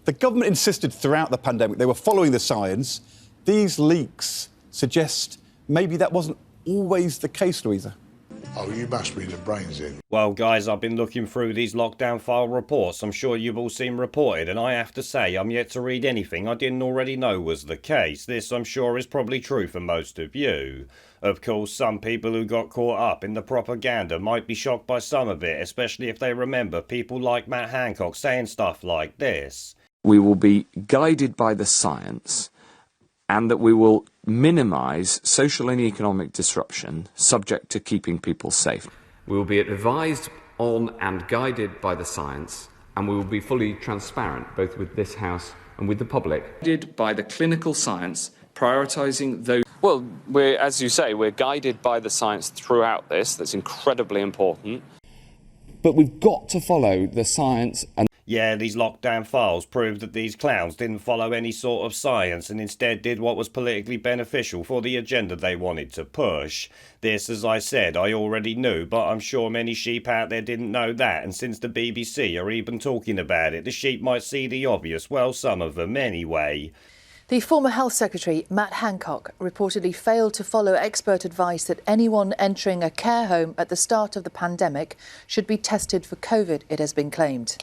The government insisted throughout the pandemic they were following the science. These leaks suggest maybe that wasn't always the case, Louisa. Oh, you must be the brains in. Well, guys, I've been looking through these lockdown file reports I'm sure you've all seen reported, and I have to say I'm yet to read anything I didn't already know was the case. This, I'm sure, is probably true for most of you. Of course, some people who got caught up in the propaganda might be shocked by some of it, especially if they remember people like Matt Hancock saying stuff like this. We will be guided by the science, and that we will minimise social and economic disruption subject to keeping people safe. We will be advised on and guided by the science, and we will be fully transparent, both with this House and with the public. Guided by the clinical science, prioritising those... Well, as you say, we're guided by the science throughout this. That's incredibly important. But we've got to follow the science and... Yeah, these lockdown files prove that these clowns didn't follow any sort of science and instead did what was politically beneficial for the agenda they wanted to push. This, as I said, I already knew, but I'm sure many sheep out there didn't know that, and since the BBC are even talking about it, the sheep might see the obvious, well, some of them anyway. The former Health Secretary, Matt Hancock, reportedly failed to follow expert advice that anyone entering a care home at the start of the pandemic should be tested for COVID, it has been claimed.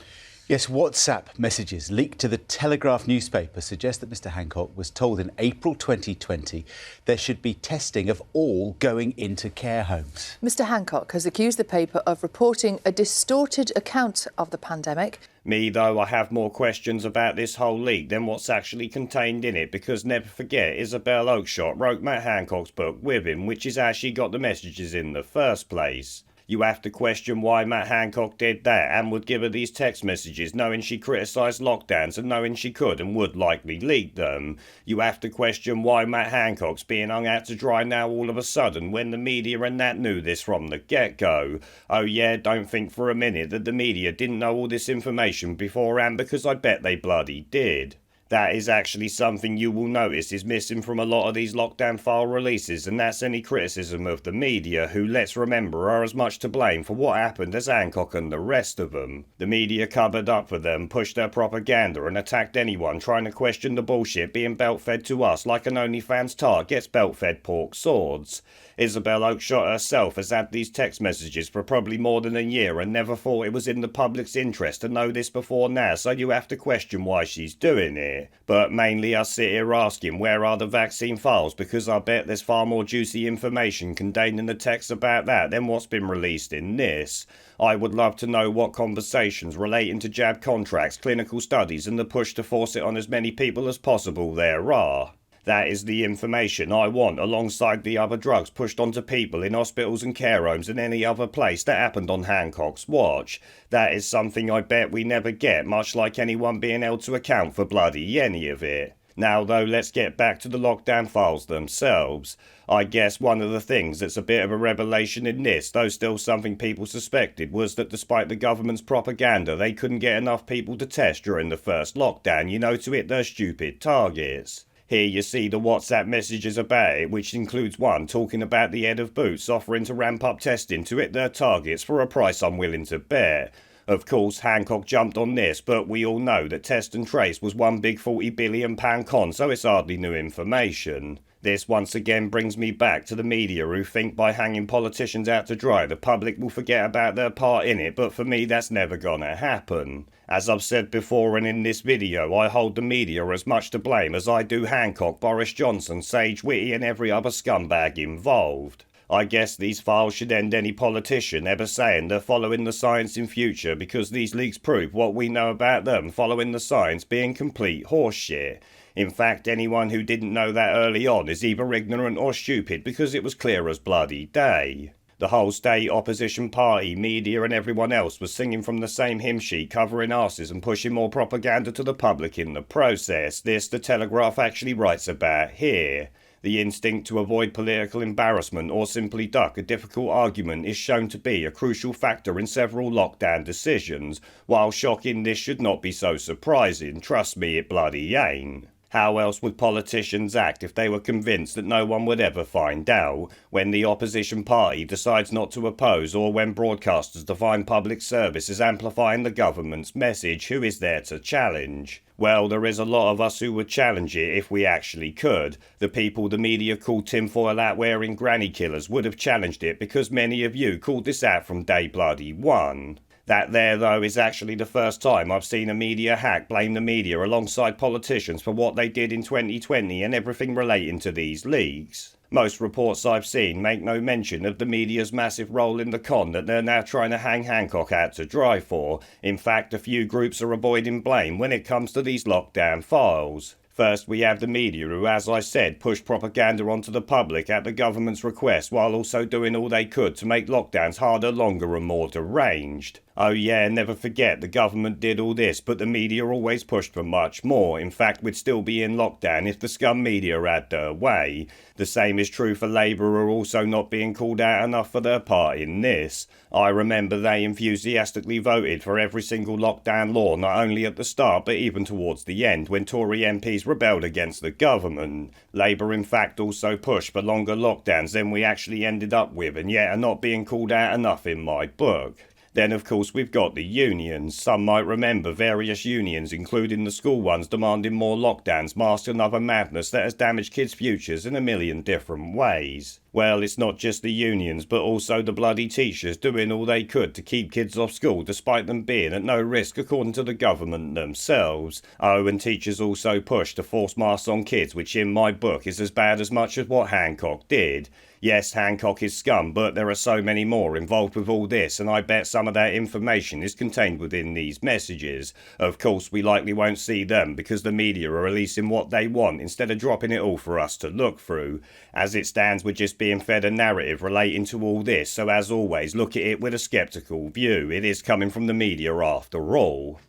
Yes, WhatsApp messages leaked to the Telegraph newspaper suggest that Mr Hancock was told in April 2020 there should be testing of all going into care homes. Mr Hancock has accused the paper of reporting a distorted account of the pandemic. Me, though, I have more questions about this whole leak than what's actually contained in it, because never forget, Isabel Oakeshott wrote Matt Hancock's book with him, which is how she got the messages in the first place. You have to question why Matt Hancock did that and would give her these text messages knowing she criticised lockdowns and knowing she could and would likely leak them. You have to question why Matt Hancock's being hung out to dry now all of a sudden when the media and that knew this from the get-go. Oh yeah, don't think for a minute that the media didn't know all this information beforehand, because I bet they bloody did. That is actually something you will notice is missing from a lot of these lockdown file releases, and that's any criticism of the media, who, let's remember, are as much to blame for what happened as Hancock and the rest of them. The media covered up for them, pushed their propaganda, and attacked anyone trying to question the bullshit being belt-fed to us like an OnlyFans tart gets belt-fed pork swords. Isabel Oakeshott herself has had these text messages for probably more than a year and never thought it was in the public's interest to know this before now, so you have to question why she's doing it. But mainly I sit here asking, where are the vaccine files, because I bet there's far more juicy information contained in the text about that than what's been released in this. I would love to know what conversations relating to jab contracts, clinical studies and the push to force it on as many people as possible there are. That is the information I want, alongside the other drugs pushed onto people in hospitals and care homes and any other place that happened on Hancock's watch. That is something I bet we never get, much like anyone being held to account for bloody any of it. Now though, let's get back to the lockdown files themselves. I guess one of the things that's a bit of a revelation in this, though still something people suspected, was that despite the government's propaganda, they couldn't get enough people to test during the first lockdown, to hit their stupid targets. Here you see the WhatsApp messages about it, which includes one talking about the head of Boots offering to ramp up testing to hit their targets for a price I'm willing to bear. Of course, Hancock jumped on this, but we all know that Test and Trace was one big £40 billion con, so it's hardly new information. This once again brings me back to the media, who think by hanging politicians out to dry the public will forget about their part in it, but for me that's never gonna happen. As I've said before and in this video, I hold the media as much to blame as I do Hancock, Boris Johnson, Sage Whitty and every other scumbag involved. I guess these files should end any politician ever saying they're following the science in future, because these leaks prove what we know about them following the science being complete horseshit. In fact, anyone who didn't know that early on is either ignorant or stupid, because it was clear as bloody day. The whole state, opposition party, media and everyone else was singing from the same hymn sheet, covering arses and pushing more propaganda to the public in the process. This the Telegraph actually writes about here. The instinct to avoid political embarrassment or simply duck a difficult argument is shown to be a crucial factor in several lockdown decisions. While shocking, this should not be so surprising. Trust me, it bloody ain't. How else would politicians act if they were convinced that no one would ever find out? When the opposition party decides not to oppose, or when broadcasters define public service as amplifying the government's message, who is there to challenge? Well, there is a lot of us who would challenge it if we actually could. The people the media called tinfoil hat wearing granny killers would have challenged it because many of you called this out from day bloody one. That there, though, is actually the first time I've seen a media hack blame the media alongside politicians for what they did in 2020 and everything relating to these leaks. Most reports I've seen make no mention of the media's massive role in the con that they're now trying to hang Hancock out to dry for. In fact, a few groups are avoiding blame when it comes to these lockdown files. First, we have the media who, as I said, pushed propaganda onto the public at the government's request while also doing all they could to make lockdowns harder, longer and more deranged. Oh yeah, never forget, the government did all this, but the media always pushed for much more. In fact, we'd still be in lockdown if the scum media had their way. The same is true for Labour, who are also not being called out enough for their part in this. I remember they enthusiastically voted for every single lockdown law, not only at the start but even towards the end, when Tory MPs rebelled against the government. Labour in fact also pushed for longer lockdowns than we actually ended up with, and yet are not being called out enough in my book. Then, of course, we've got the unions. Some might remember various unions, including the school ones, demanding more lockdowns, masks and other madness that has damaged kids' futures in a million different ways. Well, it's not just the unions, but also the bloody teachers doing all they could to keep kids off school, despite them being at no risk according to the government themselves. Oh, and teachers also pushed to force masks on kids, which in my book is as bad as much as what Hancock did. Yes, Hancock is scum, but there are so many more involved with all this, and I bet some of that information is contained within these messages. Of course, we likely won't see them because the media are releasing what they want instead of dropping it all for us to look through. As it stands, we're just being fed a narrative relating to all this, so as always, look at it with a sceptical view. It is coming from the media after all.